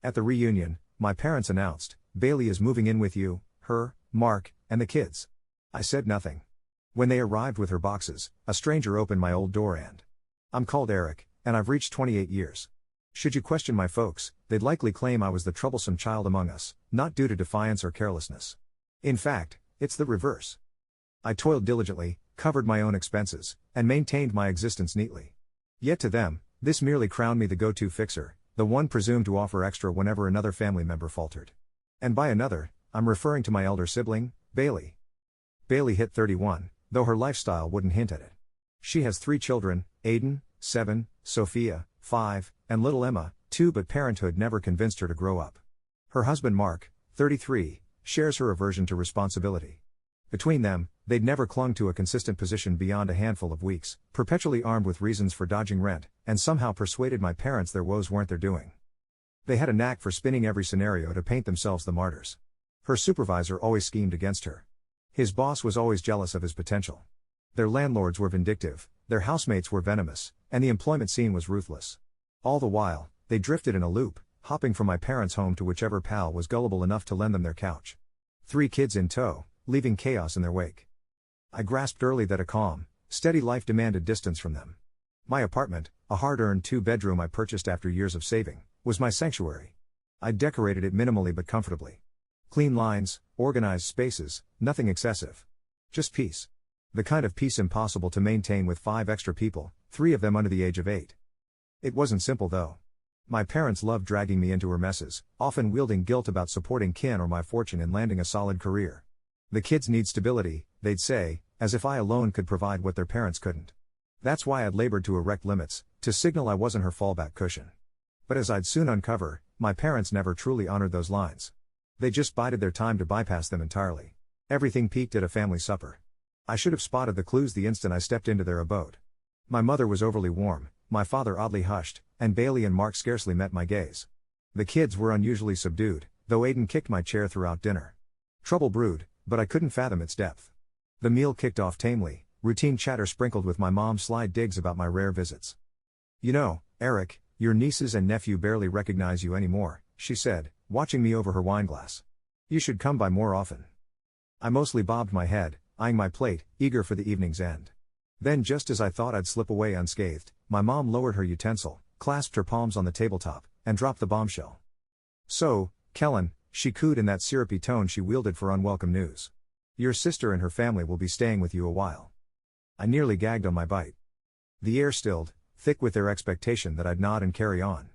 At the reunion, my parents announced, "Bailey is moving in with you, her, Mark, and the kids." I said nothing. When they arrived with her boxes, a stranger opened my old door and, "I'm called Eric, and I've reached 28 years. Should you question my folks, they'd likely claim I was the troublesome child among us, not due to defiance or carelessness. In fact, it's the reverse. I toiled diligently, covered my own expenses, and maintained my existence neatly. Yet to them, this merely crowned me the go-to fixer, the one presumed to offer extra whenever another family member faltered. And by another, I'm referring to my elder sibling, Bailey. Bailey hit 31, though her lifestyle wouldn't hint at it. She has 3 children, Aiden, 7, Sophia, 5, and little Emma, 2, but parenthood never convinced her to grow up. Her husband Mark, 33, shares her aversion to responsibility. Between them, they'd never clung to a consistent position beyond a handful of weeks, perpetually armed with reasons for dodging rent, and somehow persuaded my parents their woes weren't their doing. They had a knack for spinning every scenario to paint themselves the martyrs. Her supervisor always schemed against her. His boss was always jealous of his potential. Their landlords were vindictive, their housemates were venomous, and the employment scene was ruthless. All the while, they drifted in a loop, hopping from my parents' home to whichever pal was gullible enough to lend them their couch. 3 kids in tow, leaving chaos in their wake. I grasped early that a calm, steady life demanded distance from them. My apartment, a hard-earned 2-bedroom I purchased after years of saving, was my sanctuary. I decorated it minimally but comfortably. Clean lines, organized spaces, nothing excessive. Just peace. The kind of peace impossible to maintain with 5 extra people, 3 of them under the age of 8. It wasn't simple though. My parents loved dragging me into her messes, often wielding guilt about supporting kin or my fortune in landing a solid career. The kids need stability, they'd say, as if I alone could provide what their parents couldn't. That's why I'd labored to erect limits, to signal I wasn't her fallback cushion. But as I'd soon uncover, my parents never truly honored those lines. They just bided their time to bypass them entirely. Everything peaked at a family supper. I should have spotted the clues the instant I stepped into their abode. My mother was overly warm, my father oddly hushed, and Bailey and Mark scarcely met my gaze. The kids were unusually subdued, though Aiden kicked my chair throughout dinner. Trouble brewed, but I couldn't fathom its depth. The meal kicked off tamely, routine chatter sprinkled with my mom's sly digs about my rare visits. "You know, Eric, your nieces and nephew barely recognize you anymore," she said, watching me over her wineglass. "You should come by more often." I mostly bobbed my head, eyeing my plate, eager for the evening's end. Then just as I thought I'd slip away unscathed, my mom lowered her utensil, clasped her palms on the tabletop, and dropped the bombshell. "So, Kellen," she cooed in that syrupy tone she wielded for unwelcome news. "Your sister and her family will be staying with you a while." I nearly gagged on my bite. The air stilled, thick with their expectation that I'd nod and carry on.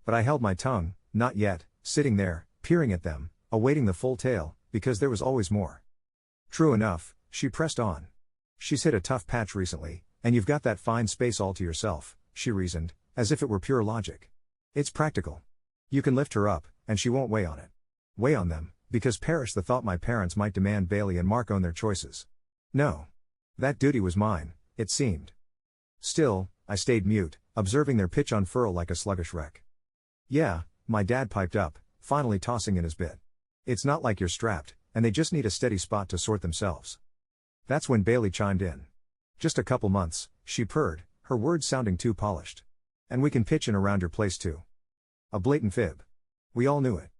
But I held my tongue, not yet, sitting there, peering at them, awaiting the full tale, because there was always more. "True enough," she pressed on. "She's hit a tough patch recently, and you've got that fine space all to yourself," she reasoned, as if it were pure logic. "It's practical. You can lift her up, and she won't weigh on it. Weigh on them, because perish the thought my parents might demand Bailey and Mark own their choices. No. That duty was mine, it seemed." Still, I stayed mute, observing their pitch unfurl like a sluggish wreck. "Yeah," my dad piped up, finally tossing in his bit. "It's not like you're strapped, and they just need a steady spot to sort themselves." That's when Bailey chimed in. "Just a couple months," she purred, her words sounding too polished. "And we can pitch in around your place too." A blatant fib. We all knew it.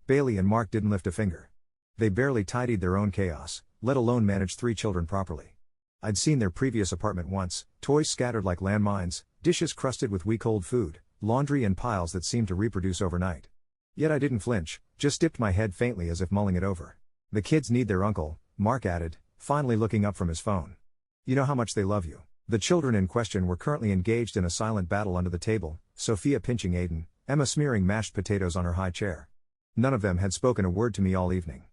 Bailey and Mark didn't lift a finger. They barely tidied their own chaos, let alone manage 3 children properly. I'd seen their previous apartment once, toys scattered like landmines, dishes crusted with week-old food, laundry in piles that seemed to reproduce overnight. Yet I didn't flinch, just dipped my head faintly as if mulling it over. "The kids need their uncle," Mark added, finally looking up from his phone. "You know how much they love you." The children in question were currently engaged in a silent battle under the table, Sophia pinching Aiden, Emma smearing mashed potatoes on her high chair. None of them had spoken a word to me all evening.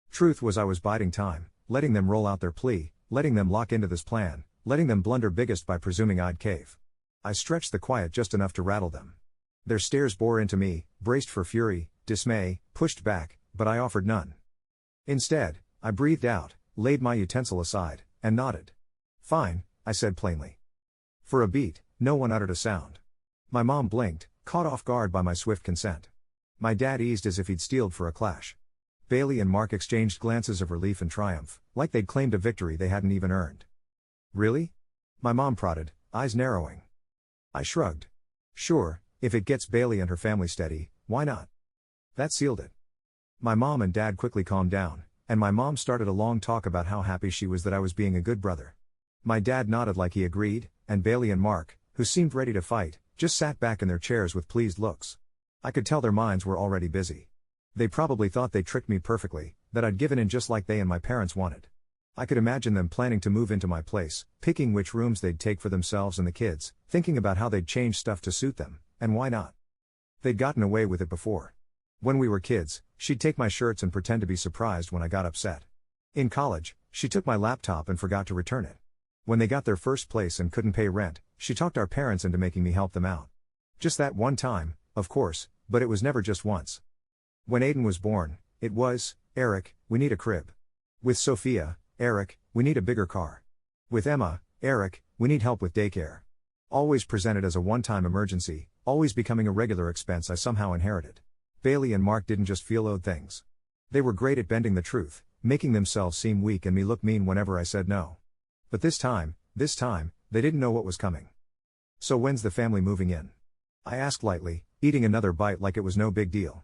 Truth was I was biding time, letting them roll out their plea, letting them lock into this plan, letting them blunder biggest by presuming I'd cave. I stretched the quiet just enough to rattle them. Their stares bore into me, braced for fury, dismay, pushed back, but I offered none. Instead, I breathed out, laid my utensil aside, and nodded. "Fine," I said plainly. For a beat, no one uttered a sound. My mom blinked, caught off guard by my swift consent. My dad eased as if he'd steeled for a clash. Bailey and Mark exchanged glances of relief and triumph, like they'd claimed a victory they hadn't even earned. "Really?" my mom prodded, eyes narrowing. I shrugged. "Sure, if it gets Bailey and her family steady, why not?" That sealed it. My mom and dad quickly calmed down, and my mom started a long talk about how happy she was that I was being a good brother. My dad nodded like he agreed, and Bailey and Mark, who seemed ready to fight, just sat back in their chairs with pleased looks. I could tell their minds were already busy. They probably thought they tricked me perfectly, that I'd given in just like they and my parents wanted. I could imagine them planning to move into my place, picking which rooms they'd take for themselves and the kids, thinking about how they'd change stuff to suit them, and why not? They'd gotten away with it before. When we were kids, she'd take my shirts and pretend to be surprised when I got upset. In college, she took my laptop and forgot to return it. When they got their first place and couldn't pay rent, she talked our parents into making me help them out. Just that one time, of course, but it was never just once. When Aiden was born, it was, Eric, we need a crib. With Sophia, Eric, we need a bigger car. With Emma, Eric, we need help with daycare. Always presented as a one-time emergency, always becoming a regular expense I somehow inherited. Bailey and Mark didn't just feel owed things. They were great at bending the truth, making themselves seem weak and me look mean whenever I said no. But this time, they didn't know what was coming. So when's the family moving in? I asked lightly, eating another bite like it was no big deal.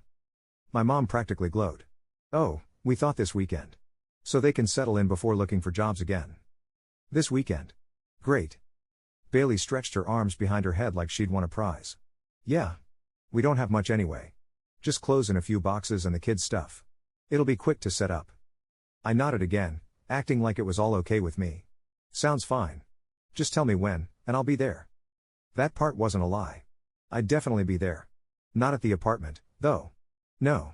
My mom practically glowed. Oh, we thought this weekend. So they can settle in before looking for jobs again. This weekend. Great. Bailey stretched her arms behind her head like she'd won a prize. Yeah. We don't have much anyway. Just clothes in a few boxes and the kids' stuff. It'll be quick to set up. I nodded again, acting like it was all okay with me. Sounds fine. Just tell me when, and I'll be there. That part wasn't a lie. I'd definitely be there. Not at the apartment, though. No.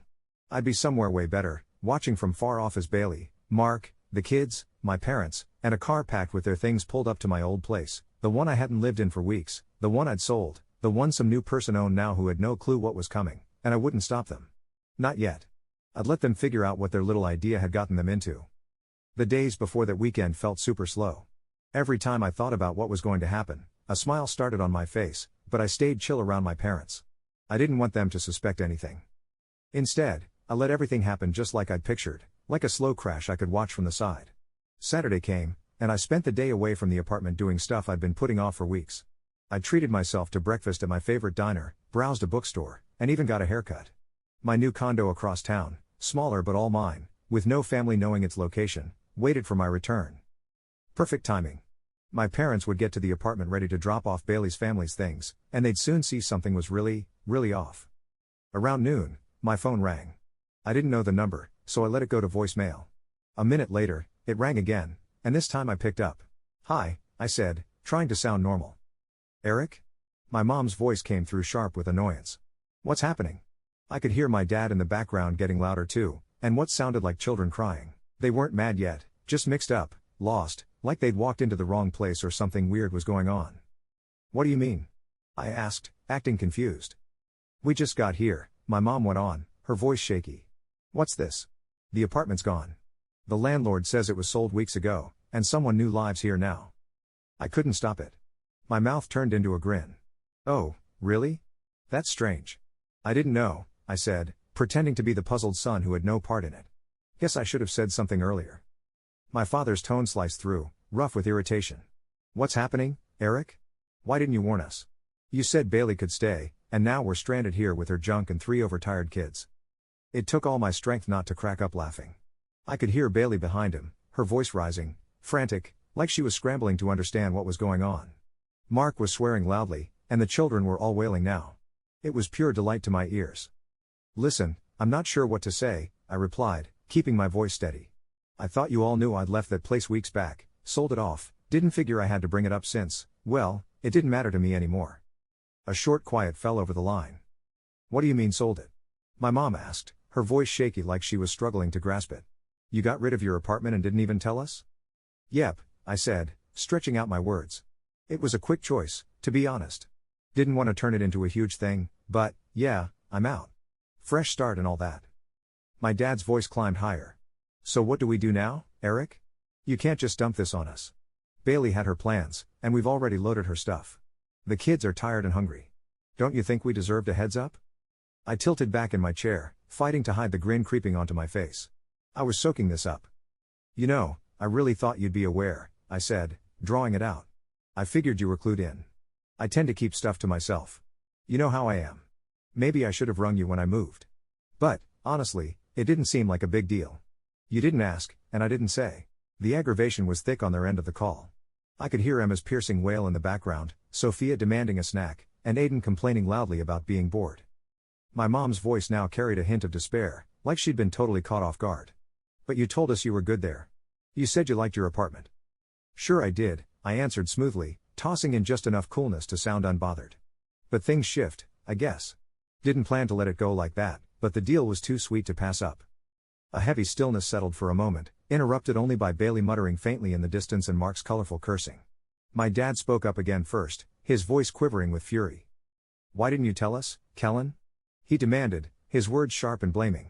I'd be somewhere way better, watching from far off as Bailey, Mark, the kids, my parents, and a car packed with their things pulled up to my old place, the one I hadn't lived in for weeks, the one I'd sold, the one some new person owned now who had no clue what was coming, and I wouldn't stop them. Not yet. I'd let them figure out what their little idea had gotten them into. The days before that weekend felt super slow. Every time I thought about what was going to happen, a smile started on my face, but I stayed chill around my parents. I didn't want them to suspect anything. Instead, I let everything happen just like I'd pictured, like a slow crash I could watch from the side. Saturday came, and I spent the day away from the apartment doing stuff I'd been putting off for weeks. I treated myself to breakfast at my favorite diner, browsed a bookstore, and even got a haircut. My new condo across town, smaller but all mine, with no family knowing its location, waited for my return. Perfect timing. My parents would get to the apartment ready to drop off Bailey's family's things, and they'd soon see something was really off. Around noon, my phone rang. I didn't know the number, so I let it go to voicemail. A minute later, it rang again, and this time I picked up. Hi, I said, trying to sound normal. Eric? My mom's voice came through sharp with annoyance. What's happening? I could hear my dad in the background getting louder too, and what sounded like children crying. They weren't mad yet, just mixed up, lost, like they'd walked into the wrong place or something weird was going on. What do you mean? I asked, acting confused. We just got here, my mom went on, her voice shaky. What's this? The apartment's gone. The landlord says it was sold weeks ago, and someone new lives here now. I couldn't stop it. My mouth turned into a grin. Oh, really? That's strange. I didn't know, I said, pretending to be the puzzled son who had no part in it. Guess I should have said something earlier. My father's tone sliced through, rough with irritation. What's happening, Eric? Why didn't you warn us? You said Bailey could stay, and now we're stranded here with her junk and 3 overtired kids. It took all my strength not to crack up laughing. I could hear Bailey behind him, her voice rising, frantic, like she was scrambling to understand what was going on. Mark was swearing loudly, and the children were all wailing now. It was pure delight to my ears. Listen, I'm not sure what to say, I replied, keeping my voice steady. I thought you all knew I'd left that place weeks back, sold it off, didn't figure I had to bring it up since, well, it didn't matter to me anymore. A short quiet fell over the line. What do you mean sold it? My mom asked, her voice shaky like she was struggling to grasp it. You got rid of your apartment and didn't even tell us? Yep, I said, stretching out my words. It was a quick choice, to be honest. Didn't want to turn it into a huge thing, but, yeah, I'm out. Fresh start and all that. My dad's voice climbed higher. So what do we do now, Eric? You can't just dump this on us. Bailey had her plans, and we've already loaded her stuff. The kids are tired and hungry. Don't you think we deserved a heads up? I tilted back in my chair, fighting to hide the grin creeping onto my face. I was soaking this up. You know, I really thought you'd be aware, I said, drawing it out. I figured you were clued in. I tend to keep stuff to myself. You know how I am. Maybe I should have rung you when I moved. But, honestly, it didn't seem like a big deal. You didn't ask, and I didn't say. The aggravation was thick on their end of the call. I could hear Emma's piercing wail in the background, Sophia demanding a snack, and Aiden complaining loudly about being bored. My mom's voice now carried a hint of despair, like she'd been totally caught off guard. But you told us you were good there. You said you liked your apartment. Sure I did, I answered smoothly, tossing in just enough coolness to sound unbothered. But things shift, I guess. Didn't plan to let it go like that, but the deal was too sweet to pass up. A heavy stillness settled for a moment, interrupted only by Bailey muttering faintly in the distance and Mark's colorful cursing. My dad spoke up again first, his voice quivering with fury. Why didn't you tell us, Kellen? He demanded, his words sharp and blaming.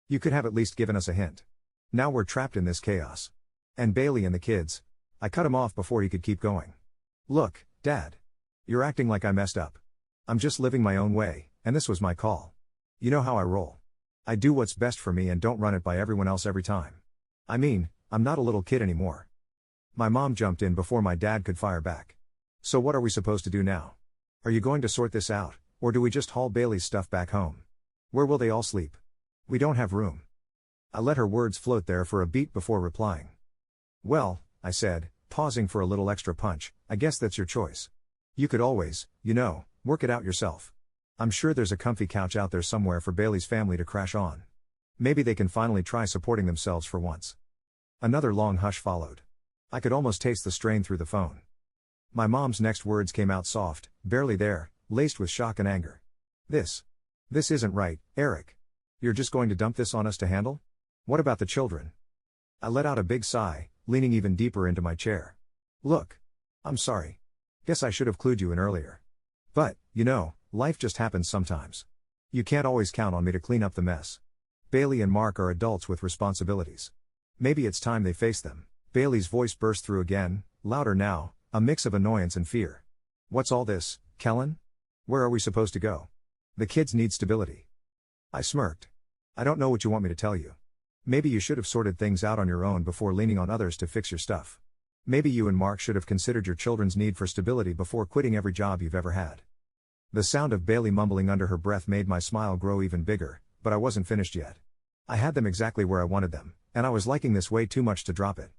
You could have at least given us a hint. Now we're trapped in this chaos. And Bailey and the kids. I cut him off before he could keep going. Look, Dad. You're acting like I messed up. I'm just living my own way, and this was my call. You know how I roll. I do what's best for me and don't run it by everyone else every time. I mean, I'm not a little kid anymore. My mom jumped in before my dad could fire back. So what are we supposed to do now? Are you going to sort this out, or do we just haul Bailey's stuff back home? Where will they all sleep? We don't have room. I let her words float there for a beat before replying. Well, I said, pausing for a little extra punch, I guess that's your choice. You could always, work it out yourself. I'm sure there's a comfy couch out there somewhere for Bailey's family to crash on. Maybe they can finally try supporting themselves for once. Another long hush followed. I could almost taste the strain through the phone. My mom's next words came out soft, barely there, laced with shock and anger. This isn't right, Eric. You're just going to dump this on us to handle? What about the children? I let out a big sigh, leaning even deeper into my chair. Look. I'm sorry. Guess I should have clued you in earlier. But, life just happens sometimes. You can't always count on me to clean up the mess. Bailey and Mark are adults with responsibilities. Maybe it's time they face them. Bailey's voice burst through again, louder now, a mix of annoyance and fear. What's all this, Kellen? Where are we supposed to go? The kids need stability. I smirked. I don't know what you want me to tell you. Maybe you should have sorted things out on your own before leaning on others to fix your stuff. Maybe you and Mark should have considered your children's need for stability before quitting every job you've ever had. The sound of Bailey mumbling under her breath made my smile grow even bigger, but I wasn't finished yet. I had them exactly where I wanted them, and I was liking this way too much to drop it.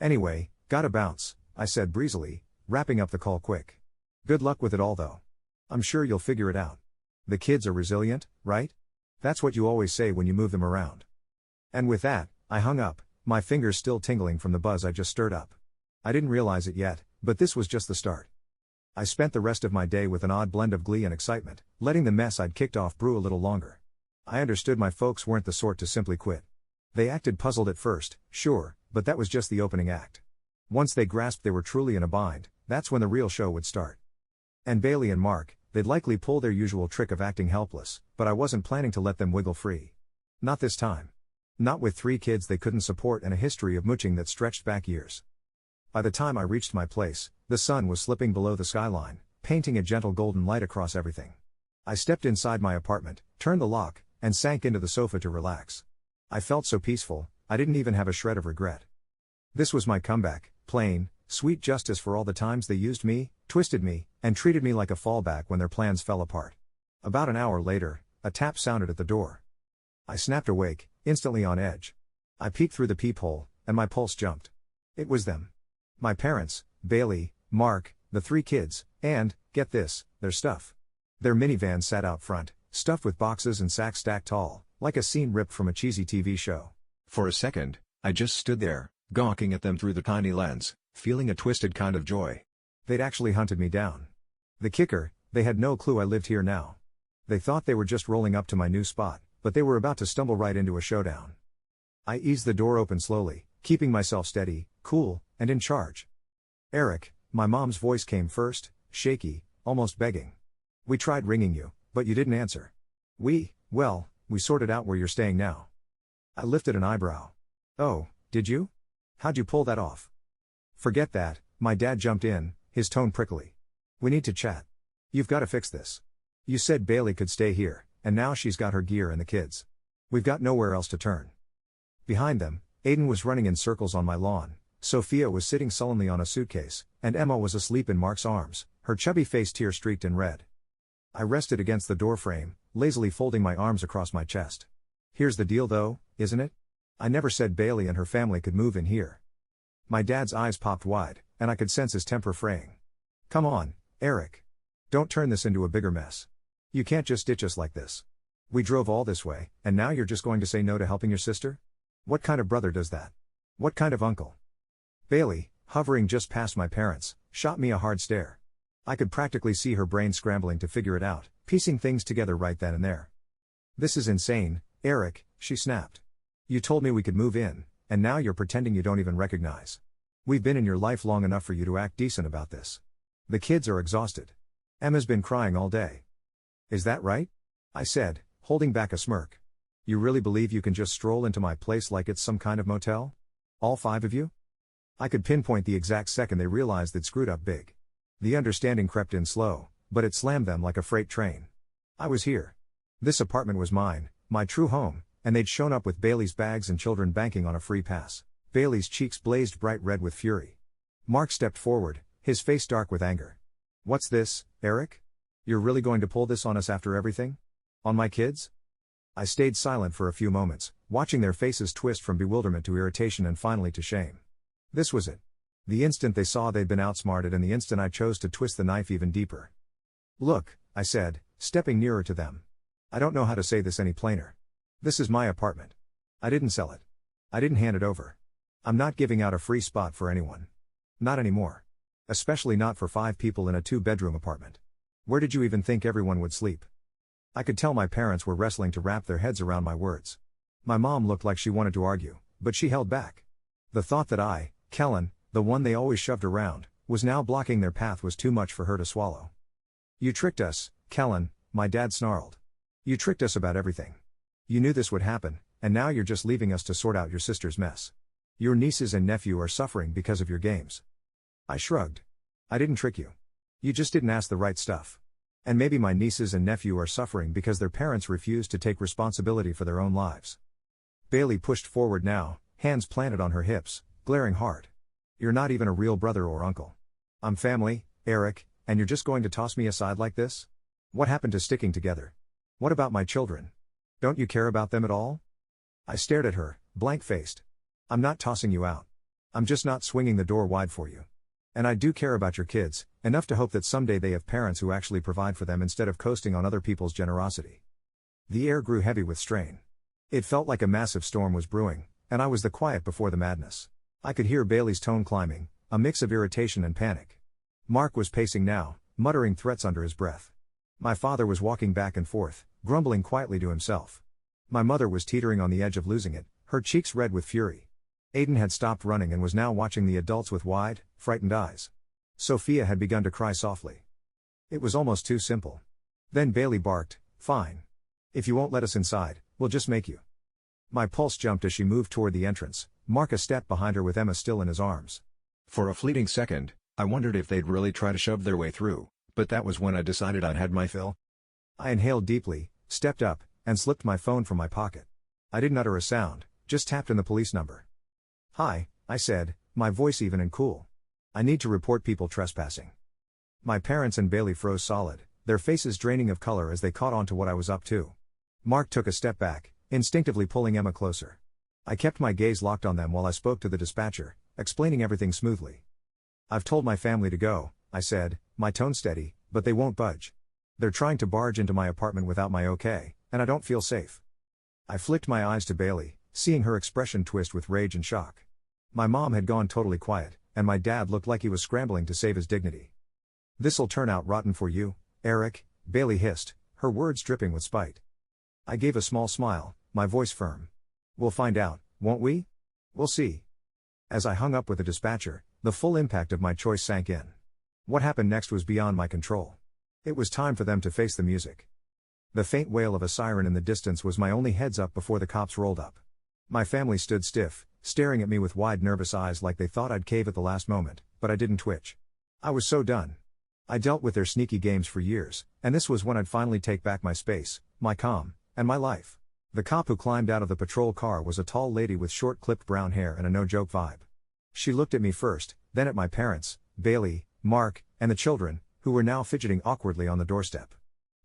Anyway, gotta bounce, I said breezily, wrapping up the call quick. Good luck with it all though. I'm sure you'll figure it out. The kids are resilient, right? That's what you always say when you move them around. And with that, I hung up, my fingers still tingling from the buzz I just stirred up. I didn't realize it yet, but this was just the start. I spent the rest of my day with an odd blend of glee and excitement, letting the mess I'd kicked off brew a little longer. I understood my folks weren't the sort to simply quit. They acted puzzled at first, sure, but that was just the opening act. Once they grasped they were truly in a bind, that's when the real show would start. And Bailey and Mark, they'd likely pull their usual trick of acting helpless, but I wasn't planning to let them wiggle free. Not this time. Not with 3 kids they couldn't support and a history of mooching that stretched back years. By the time I reached my place, the sun was slipping below the skyline, painting a gentle golden light across everything. I stepped inside my apartment, turned the lock, and sank into the sofa to relax. I felt so peaceful, I didn't even have a shred of regret. This was my comeback, plain, sweet justice for all the times they used me, twisted me, and treated me like a fallback when their plans fell apart. About an hour later, a tap sounded at the door. I snapped awake, instantly on edge. I peeked through the peephole, and my pulse jumped. It was them. My parents, Bailey, Mark, the 3 kids, and, get this, their stuff. Their minivan sat out front, stuffed with boxes and sacks stacked tall, like a scene ripped from a cheesy TV show. For a second, I just stood there, gawking at them through the tiny lens, feeling a twisted kind of joy. They'd actually hunted me down. The kicker, they had no clue I lived here now. They thought they were just rolling up to my new spot, but they were about to stumble right into a showdown. I eased the door open slowly, keeping myself steady, cool, and in charge. Eric, my mom's voice came first, shaky, almost begging. We tried ringing you, but you didn't answer. We sorted out where you're staying now. I lifted an eyebrow. Oh, did you? How'd you pull that off? Forget that, my dad jumped in, his tone prickly. We need to chat. You've got to fix this. You said Bailey could stay here, and now she's got her gear and the kids. We've got nowhere else to turn. Behind them, Aiden was running in circles on my lawn, Sophia was sitting sullenly on a suitcase, and Emma was asleep in Mark's arms, her chubby face tear-streaked in red. I rested against the doorframe, lazily folding my arms across my chest. Here's the deal though, isn't it? I never said Bailey and her family could move in here. My dad's eyes popped wide, and I could sense his temper fraying. Come on, Eric. Don't turn this into a bigger mess. You can't just ditch us like this. We drove all this way, and now you're just going to say no to helping your sister? What kind of brother does that? What kind of uncle? Bailey, hovering just past my parents, shot me a hard stare. I could practically see her brain scrambling to figure it out, piecing things together right then and there. This is insane, Eric, she snapped. You told me we could move in, and now you're pretending you don't even recognize. We've been in your life long enough for you to act decent about this. The kids are exhausted. Emma's been crying all day. Is that right? I said, holding back a smirk. You really believe you can just stroll into my place like it's some kind of motel? All 5 of you? I could pinpoint the exact second they realized they'd screwed up big. The understanding crept in slow, but it slammed them like a freight train. I was here. This apartment was mine, my true home, and they'd shown up with Bailey's bags and children banking on a free pass. Bailey's cheeks blazed bright red with fury. Mark stepped forward, his face dark with anger. What's this, Eric? You're really going to pull this on us after everything? On my kids? I stayed silent for a few moments, watching their faces twist from bewilderment to irritation and finally to shame. This was it. The instant they saw they'd been outsmarted and the instant I chose to twist the knife even deeper. Look, I said, stepping nearer to them. I don't know how to say this any plainer. This is my apartment. I didn't sell it. I didn't hand it over. I'm not giving out a free spot for anyone. Not anymore. Especially not for 5 people in a 2-bedroom apartment. Where did you even think everyone would sleep? I could tell my parents were wrestling to wrap their heads around my words. My mom looked like she wanted to argue, but she held back. The thought that I, Kellen, the one they always shoved around, was now blocking their path was too much for her to swallow. You tricked us, Kellen, my dad snarled. You tricked us about everything. You knew this would happen, and now you're just leaving us to sort out your sister's mess. Your nieces and nephew are suffering because of your games. I shrugged. I didn't trick you. You just didn't ask the right stuff. And maybe my nieces and nephew are suffering because their parents refused to take responsibility for their own lives. Bailey pushed forward now, hands planted on her hips, glaring hard. You're not even a real brother or uncle. I'm family, Eric, and you're just going to toss me aside like this? What happened to sticking together? What about my children? Don't you care about them at all? I stared at her, blank-faced. I'm not tossing you out. I'm just not swinging the door wide for you. And I do care about your kids, enough to hope that someday they have parents who actually provide for them instead of coasting on other people's generosity. The air grew heavy with strain. It felt like a massive storm was brewing, and I was the quiet before the madness. I could hear Bailey's tone climbing, a mix of irritation and panic. Mark was pacing now, muttering threats under his breath. My father was walking back and forth, grumbling quietly to himself. My mother was teetering on the edge of losing it, her cheeks red with fury. Aiden had stopped running and was now watching the adults with wide, frightened eyes. Sophia had begun to cry softly. It was almost too simple. Then Bailey barked, "Fine. If you won't let us inside, we'll just make you." My pulse jumped as she moved toward the entrance, Mark a step behind her with Emma still in his arms. For a fleeting second, I wondered if they'd really try to shove their way through, but that was when I decided I'd had my fill. I inhaled deeply, stepped up, and slipped my phone from my pocket. I didn't utter a sound, just tapped in the police number. "Hi," I said, my voice even and cool. "I need to report people trespassing." My parents and Bailey froze solid, their faces draining of color as they caught on to what I was up to. Mark took a step back, instinctively pulling Emma closer. I kept my gaze locked on them while I spoke to the dispatcher, explaining everything smoothly. "I've told my family to go," I said, my tone steady, "but they won't budge. They're trying to barge into my apartment without my okay, and I don't feel safe." I flicked my eyes to Bailey, seeing her expression twist with rage and shock. My mom had gone totally quiet, and my dad looked like he was scrambling to save his dignity. "This'll turn out rotten for you, Eric," Bailey hissed, her words dripping with spite. I gave a small smile, my voice firm. "We'll find out, won't we? We'll see." As I hung up with the dispatcher, the full impact of my choice sank in. What happened next was beyond my control. It was time for them to face the music. The faint wail of a siren in the distance was my only heads up before the cops rolled up. My family stood stiff, staring at me with wide nervous eyes like they thought I'd cave at the last moment, but I didn't twitch. I was so done. I dealt with their sneaky games for years, and this was when I'd finally take back my space, my calm, and my life. The cop who climbed out of the patrol car was a tall lady with short clipped brown hair and a no-joke vibe. She looked at me first, then at my parents, Bailey, Mark, and the children, who were now fidgeting awkwardly on the doorstep.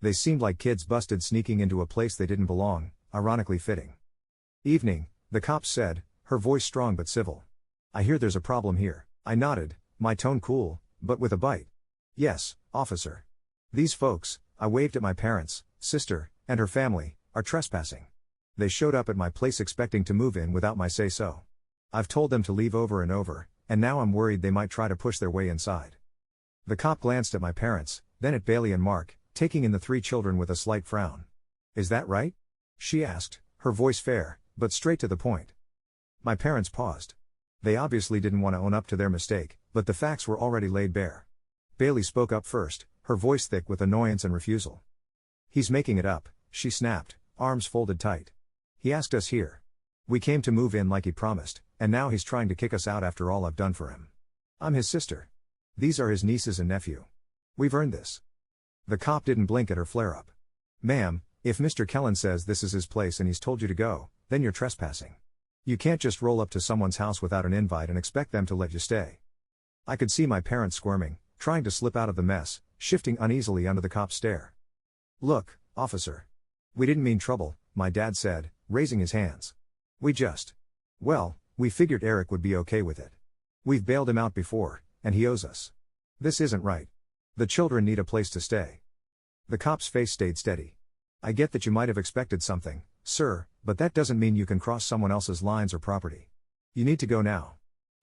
They seemed like kids busted sneaking into a place they didn't belong, ironically fitting. Evening, the cops said, her voice strong but civil. I hear there's a problem here. I nodded, my tone cool, but with a bite. Yes, officer. These folks, I waved at my parents, sister, and her family, are trespassing. They showed up at my place expecting to move in without my say-so. I've told them to leave over and over, and now I'm worried they might try to push their way inside. The cop glanced at my parents, then at Bailey and Mark, taking in the 3 children with a slight frown. Is that right? She asked, her voice fair, but straight to the point. My parents paused. They obviously didn't want to own up to their mistake, but the facts were already laid bare. Bailey spoke up first, her voice thick with annoyance and refusal. He's making it up, she snapped, arms folded tight. He asked us here. We came to move in like he promised, and now he's trying to kick us out after all I've done for him. I'm his sister. These are his nieces and nephew. We've earned this. The cop didn't blink at her flare-up. Ma'am, if Mr. Kellen says this is his place and he's told you to go, then you're trespassing. You can't just roll up to someone's house without an invite and expect them to let you stay. I could see my parents squirming, trying to slip out of the mess, shifting uneasily under the cop's stare. Look, officer. We didn't mean trouble, my dad said, raising his hands. Well, we figured Eric would be okay with it. We've bailed him out before, and he owes us. This isn't right. The children need a place to stay. The cop's face stayed steady. I get that you might have expected something, sir, but that doesn't mean you can cross someone else's lines or property. You need to go now.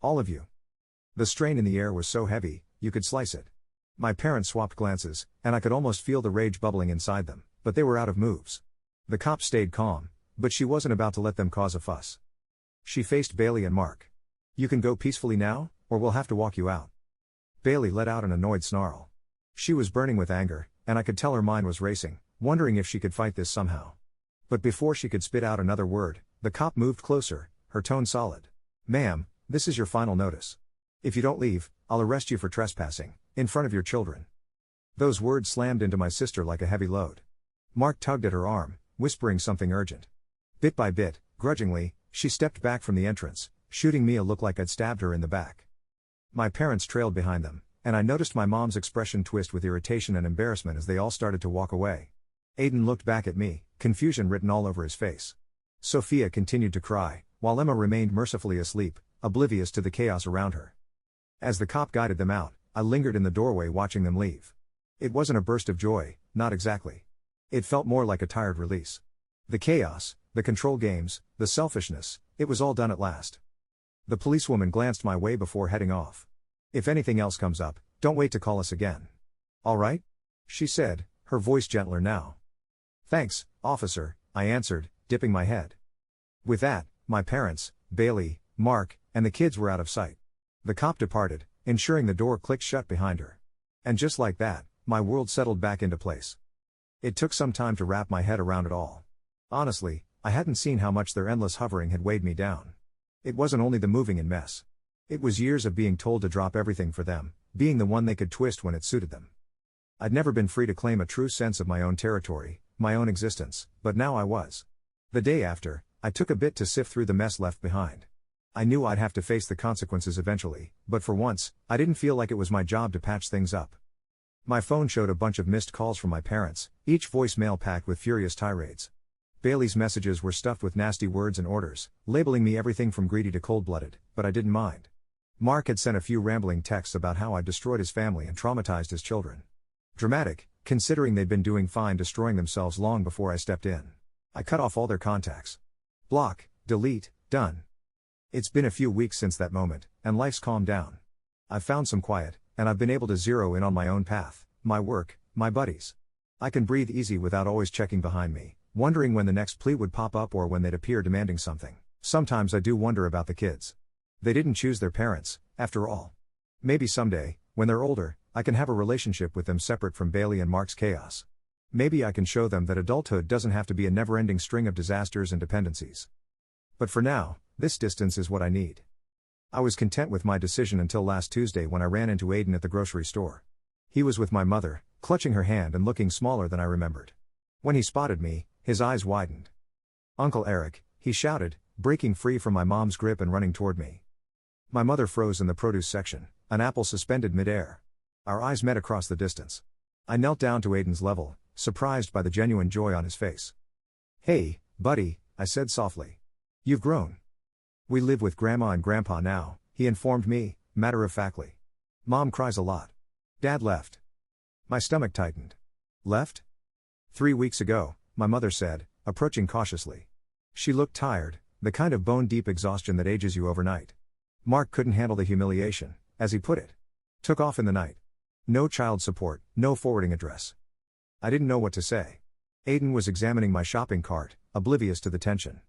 All of you. The strain in the air was so heavy, you could slice it. My parents swapped glances, and I could almost feel the rage bubbling inside them, but they were out of moves. The cop stayed calm, but she wasn't about to let them cause a fuss. She faced Bailey and Mark. You can go peacefully now, or we'll have to walk you out. Bailey let out an annoyed snarl. She was burning with anger, and I could tell her mind was racing, wondering if she could fight this somehow. But before she could spit out another word, the cop moved closer, her tone solid. Ma'am, this is your final notice. If you don't leave, I'll arrest you for trespassing, in front of your children. Those words slammed into my sister like a heavy load. Mark tugged at her arm, whispering something urgent. Bit by bit, grudgingly, she stepped back from the entrance, shooting me a look like I'd stabbed her in the back. My parents trailed behind them, and I noticed my mom's expression twist with irritation and embarrassment as they all started to walk away. Aiden looked back at me, confusion written all over his face. Sophia continued to cry, while Emma remained mercifully asleep, oblivious to the chaos around her. As the cop guided them out, I lingered in the doorway watching them leave. It wasn't a burst of joy, not exactly. It felt more like a tired release. The chaos, the control games, the selfishness, it was all done at last. The policewoman glanced my way before heading off. If anything else comes up, don't wait to call us again. All right? She said, her voice gentler now. Thanks, officer, I answered, dipping my head. With that, my parents, Bailey, Mark, and the kids were out of sight. The cop departed, ensuring the door clicked shut behind her. And just like that, my world settled back into place. It took some time to wrap my head around it all. Honestly, I hadn't seen how much their endless hovering had weighed me down. It wasn't only the moving and mess. It was years of being told to drop everything for them, being the one they could twist when it suited them. I'd never been free to claim a true sense of my own territory, my own existence, but now I was. The day after, I took a bit to sift through the mess left behind. I knew I'd have to face the consequences eventually, but for once, I didn't feel like it was my job to patch things up. My phone showed a bunch of missed calls from my parents, each voicemail packed with furious tirades. Bailey's messages were stuffed with nasty words and orders, labeling me everything from greedy to cold-blooded, but I didn't mind. Mark had sent a few rambling texts about how I'd destroyed his family and traumatized his children. Dramatic, considering they'd been doing fine destroying themselves long before I stepped in. I cut off all their contacts. Block, delete, done. It's been a few weeks since that moment, and life's calmed down. I've found some quiet, and I've been able to zero in on my own path, my work, my buddies. I can breathe easy without always checking behind me, wondering when the next plea would pop up or when they'd appear demanding something. Sometimes I do wonder about the kids. They didn't choose their parents, after all. Maybe someday, when they're older, I can have a relationship with them separate from Bailey and Mark's chaos. Maybe I can show them that adulthood doesn't have to be a never-ending string of disasters and dependencies. But for now, this distance is what I need. I was content with my decision until last Tuesday when I ran into Aiden at the grocery store. He was with my mother, clutching her hand and looking smaller than I remembered. When he spotted me, his eyes widened. "Uncle Eric," he shouted, breaking free from my mom's grip and running toward me. My mother froze in the produce section, an apple suspended mid-air. Our eyes met across the distance. I knelt down to Aiden's level, surprised by the genuine joy on his face. "Hey, buddy," I said softly. You've grown. We live with Grandma and Grandpa now, he informed me, matter-of-factly. Mom cries a lot. Dad left. My stomach tightened. Left? 3 weeks ago, my mother said, approaching cautiously. She looked tired, the kind of bone-deep exhaustion that ages you overnight. Mark couldn't handle the humiliation, as he put it. Took off in the night. No child support, no forwarding address. I didn't know what to say. Aiden was examining my shopping cart, oblivious to the tension.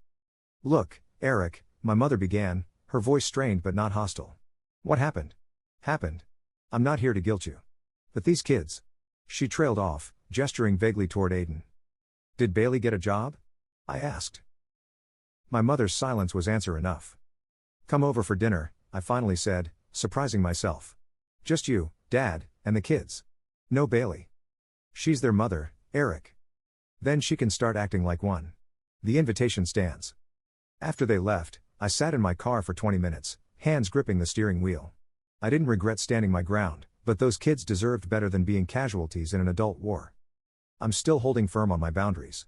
Look, Eric, my mother began, her voice strained but not hostile. What happened? Happened. I'm not here to guilt you. But these kids. She trailed off, gesturing vaguely toward Aiden. Did Bailey get a job? I asked. My mother's silence was answer enough. Come over for dinner, I finally said, surprising myself. Just you, Dad, and the kids. No Bailey. She's their mother, Eric. Then she can start acting like one. The invitation stands. After they left, I sat in my car for 20 minutes, hands gripping the steering wheel. I didn't regret standing my ground, but those kids deserved better than being casualties in an adult war. I'm still holding firm on my boundaries.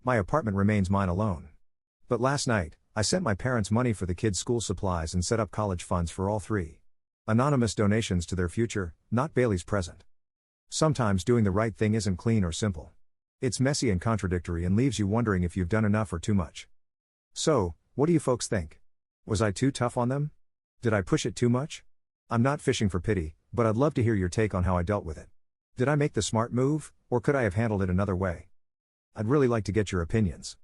My apartment remains mine alone. But last night, I sent my parents money for the kids' school supplies and set up college funds for all three. Anonymous donations to their future, not Bailey's present. Sometimes doing the right thing isn't clean or simple. It's messy and contradictory and leaves you wondering if you've done enough or too much. So, what do you folks think? Was I too tough on them? Did I push it too much? I'm not fishing for pity, but I'd love to hear your take on how I dealt with it. Did I make the smart move, or could I have handled it another way? I'd really like to get your opinions.